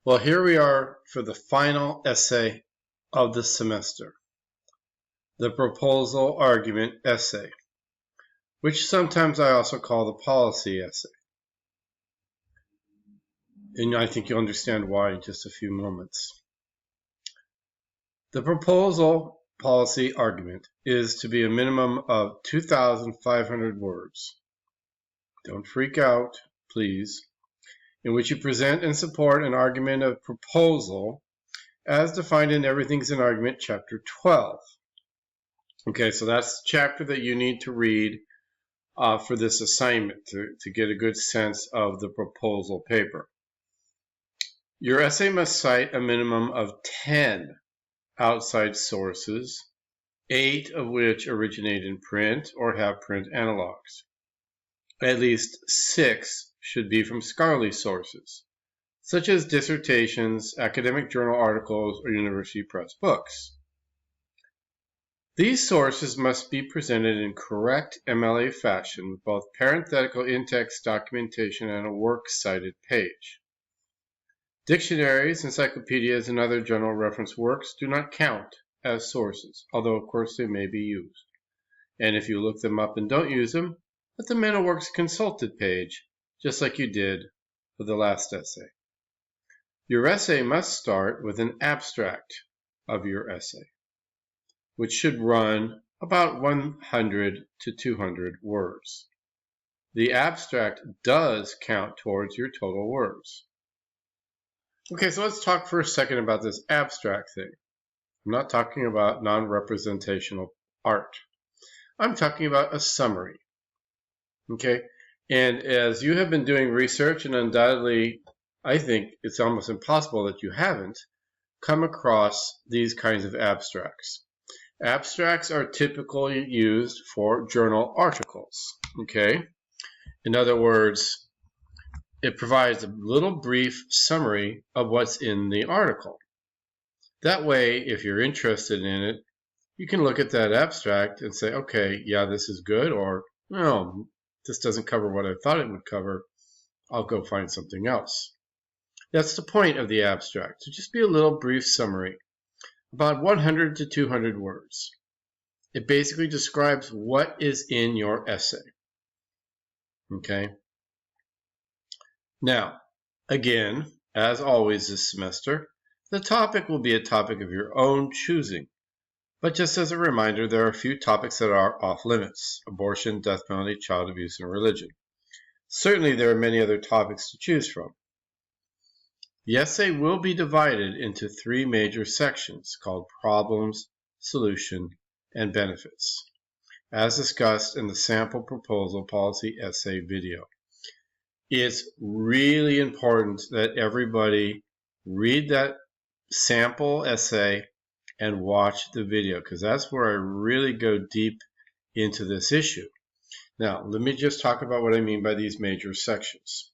Well, here we are for the final essay of the semester, the proposal argument essay, which sometimes I also call the policy essay. And I think you'll understand why in just a few moments. The proposal policy argument is to be a minimum of 2,500 words. Don't freak out, please, in which you present and support an argument of proposal as defined in Everything's an Argument, Chapter 12. Okay, so that's the chapter that you need to read for this assignment to get a good sense of the proposal paper. Your essay must cite a minimum of 10 outside sources, 8 of which originate in print or have print analogs. At least 6 should be from scholarly sources, such as dissertations, academic journal articles, or university press books. These sources must be presented in correct MLA fashion with both parenthetical in-text documentation and a works cited page. Dictionaries, encyclopedias, and other general reference works do not count as sources, although of course they may be used. And if you look them up and don't use them, put them in a works consulted page, just like you did for the last essay. Your essay must start with an abstract of your essay, which should run about 100 to 200 words. The abstract does count towards your total words. Okay, so let's talk for a second about this abstract thing. I'm not talking about non-representational art. I'm talking about a summary. Okay, and as you have been doing research, and undoubtedly, I think it's almost impossible that you haven't come across these kinds of abstracts. Abstracts are typically used for journal articles, okay? In other words, it provides a little brief summary of what's in the article. That way, if you're interested in it, you can look at that abstract and say, okay, yeah, this is good, or no, this doesn't cover what I thought it would cover. I'll go find something else. That's the point of the abstract, to just be a little brief summary, about 100 to 200 words. It basically describes what is in your essay. Okay? Now, again, as always this semester, the topic will be a topic of your own choosing. But just as a reminder, there are a few topics that are off limits: abortion, death penalty, child abuse, and religion. Certainly there are many other topics to choose from. The essay will be divided into 3 major sections called problems, solution, and benefits, as discussed in the sample proposal policy essay video. It's really important that everybody read that sample essay and watch the video, because that's where I really go deep into this issue. Now, let me just talk about what I mean by these major sections.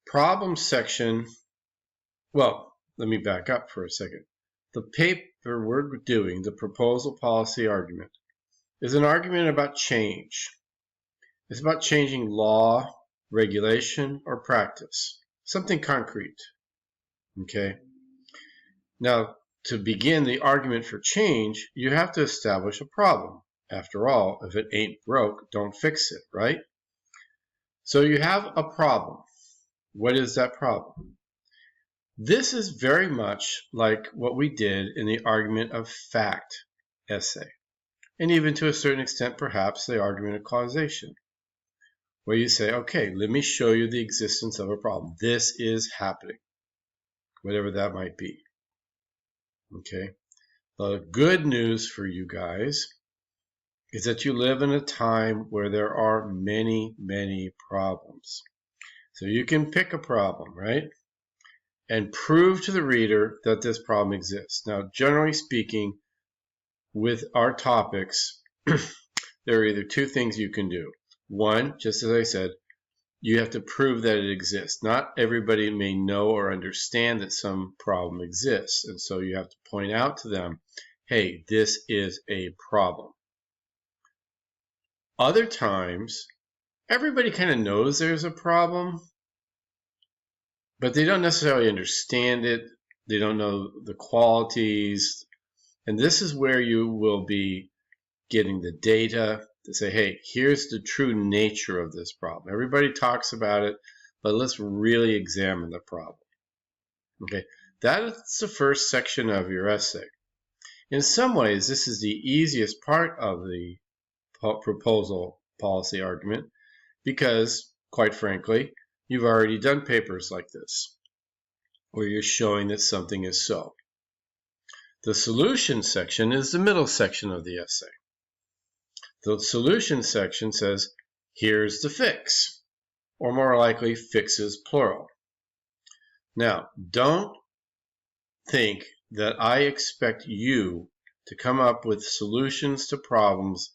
Problem section, well, let me back up for a second. The paper we're doing, the proposal policy argument, is an argument about change. It's about changing law, regulation, or practice, something concrete. Okay? Now, to begin the argument for change, you have to establish a problem. After all, if it ain't broke, don't fix it, right? So you have a problem. What is that problem? This is very much like what we did in the argument of fact essay, and even to a certain extent, perhaps, the argument of causation, where you say, okay, let me show you the existence of a problem. This is happening, whatever that might be. Okay? The good news for you guys is that you live in a time where there are many, many problems. So you can pick a problem, right? And prove to the reader that this problem exists. Now, generally speaking, with our topics, there are either 2 things you can do. One, just as I said, you have to prove that it exists. Not everybody may know or understand that some problem exists, and so you have to point out to them, hey, this is a problem. Other times, everybody kind of knows there's a problem, but they don't necessarily understand it. They don't know the qualities. And this is where you will be getting the data to say, hey, here's the true nature of this problem. Everybody talks about it, but let's really examine the problem. Okay, that is the first section of your essay. In some ways, this is the easiest part of the proposal policy argument because, quite frankly, you've already done papers like this, where you're showing that something is so. The solution section is the middle section of the essay. The solution section says, here's the fix, or more likely, fixes plural. Now, don't think that I expect you to come up with solutions to problems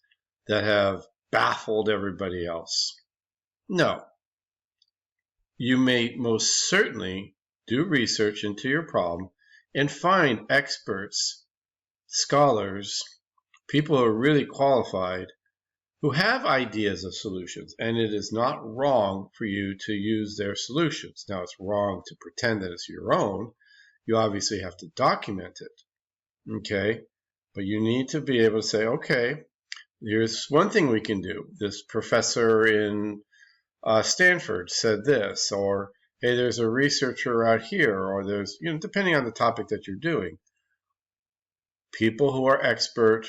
that have baffled everybody else. No. You may most certainly do research into your problem and find experts, scholars, people who are really qualified, who have ideas of solutions, and it is not wrong for you to use their solutions. Now, it's wrong to pretend that it's your own. You obviously have to document it, okay? But you need to be able to say, okay, here's one thing we can do. This professor in Stanford said this, or hey, there's a researcher out here, or there's, depending on the topic that you're doing, people who are expert,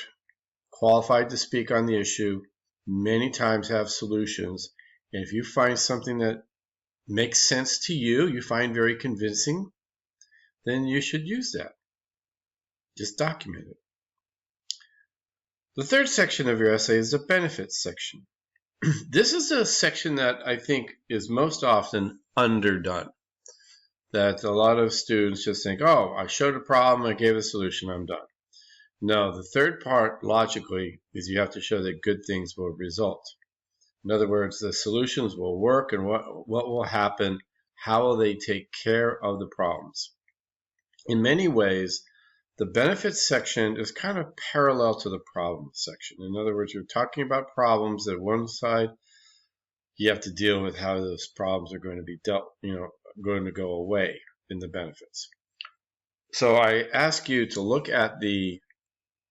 qualified to speak on the issue, many times have solutions. And if you find something that makes sense to you, you find very convincing, then you should use that. Just document it. The third section of your essay is the benefits section. This is a section that I think is most often underdone. That a lot of students just think, oh, I showed a problem, I gave a solution, I'm done. No, the third part, logically, is you have to show that good things will result. In other words, the solutions will work and what will happen, how will they take care of the problems. In many ways, the benefits section is kind of parallel to the problems section. In other words, you're talking about problems that one side, you have to deal with how those problems are going to be dealt, going to go away in the benefits. So I ask you to look at the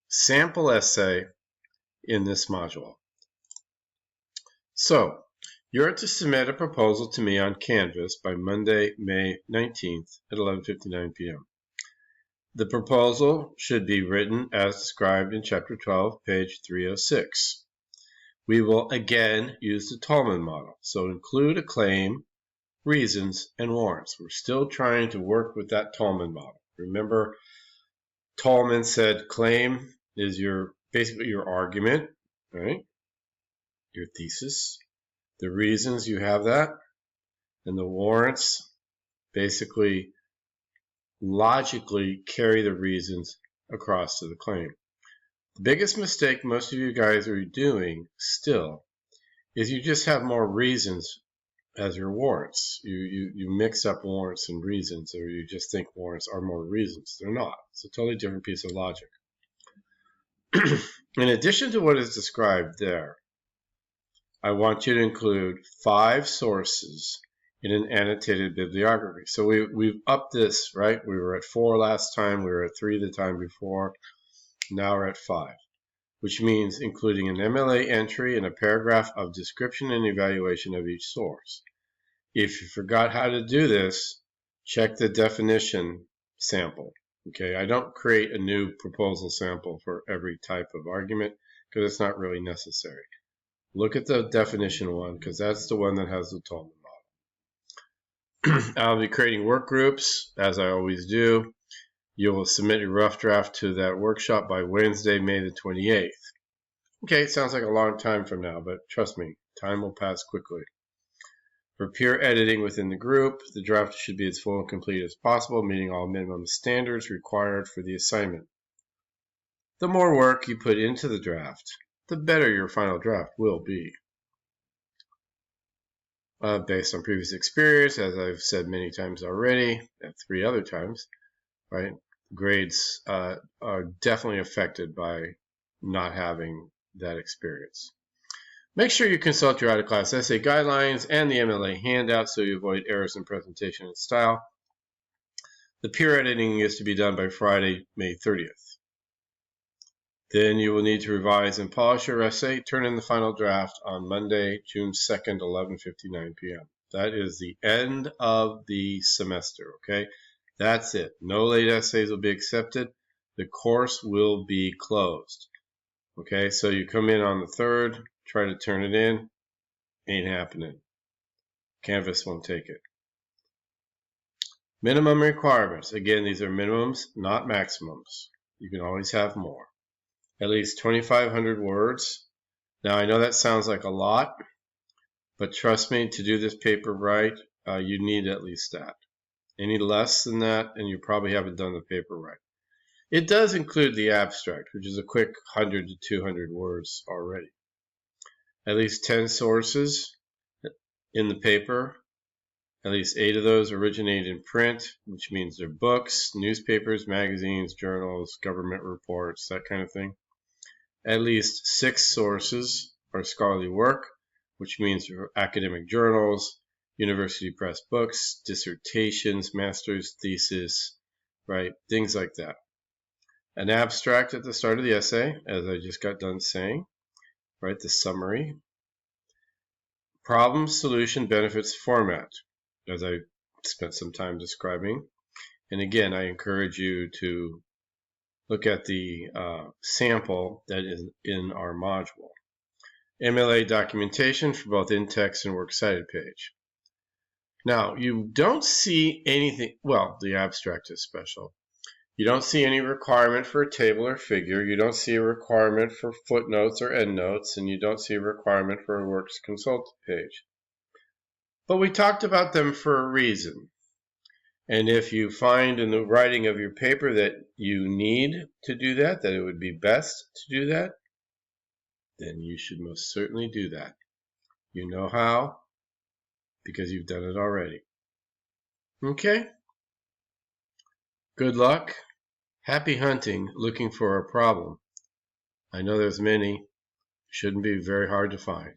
sample essay in this module. So you're to submit a proposal to me on Canvas by Monday, May 19th at 11:59 p.m. The proposal should be written as described in Chapter 12, page 306. We will again use the Tolman model, so include a claim, reasons, and warrants. We're still trying to work with that Tolman model. Remember, Tolman said claim is basically your argument, right? Your thesis. The reasons, you have that. And the warrants basically logically carry the reasons across to the claim. The biggest mistake most of you guys are doing still is you just have more reasons as your warrants. You mix up warrants and reasons, or you just think warrants are more reasons. They're not. It's a totally different piece of logic. In addition to what is described there, I want you to include 5 sources in an annotated bibliography. So we've upped this, right? We were at 4 last time, we were at 3 the time before, now we're at 5, which means including an MLA entry and a paragraph of description and evaluation of each source. If you forgot how to do this, check the definition sample. Okay, I don't create a new proposal sample for every type of argument because it's not really necessary. Look at the definition one because that's the one that has the Tolman model. I'll be creating work groups as I always do. You will submit a rough draft to that workshop by Wednesday, May the 28th. Okay, it sounds like a long time from now, but trust me, time will pass quickly. For peer editing within the group, the draft should be as full and complete as possible, meeting all minimum standards required for the assignment. The more work you put into the draft, the better your final draft will be. Based on previous experience, as I've said many times already, 3 other times, right? Grades are definitely affected by not having that experience. Make sure you consult your out-of-class essay guidelines and the MLA handout so you avoid errors in presentation and style. The peer editing is to be done by Friday, May 30th. Then you will need to revise and polish your essay. Turn in the final draft on Monday, June 2nd, 11:59 p.m. That is the end of the semester, okay? That's it. No late essays will be accepted. The course will be closed. Okay, so you come in on the 3rd, try to turn it in, ain't happening. Canvas won't take it. Minimum requirements. Again, these are minimums, not maximums. You can always have more. At least 2,500 words. Now, I know that sounds like a lot, but trust me, to do this paper right, you need at least that. Any less than that, and you probably haven't done the paper right. It does include the abstract, which is a quick 100 to 200 words already. At least 10 sources in the paper. At least 8 of those originate in print, which means they're books, newspapers, magazines, journals, government reports, that kind of thing. At least 6 sources are scholarly work, which means academic journals, university press books, dissertations, master's thesis, right? Things like that. An abstract at the start of the essay, as I just got done saying, right? The summary. Problem, solution, benefits, format, as I spent some time describing. And again, I encourage you to look at the sample that is in our module. MLA documentation for both in-text and works cited page. Now, you don't see anything, well, the abstract is special. You don't see any requirement for a table or figure. You don't see a requirement for footnotes or endnotes, and you don't see a requirement for a works consulted page. But we talked about them for a reason. And if you find in the writing of your paper that you need to do that, that it would be best to do that, then you should most certainly do that. You know how, because you've done it already. Okay? Good luck. Happy hunting looking for a problem. I know there's many. Shouldn't be very hard to find.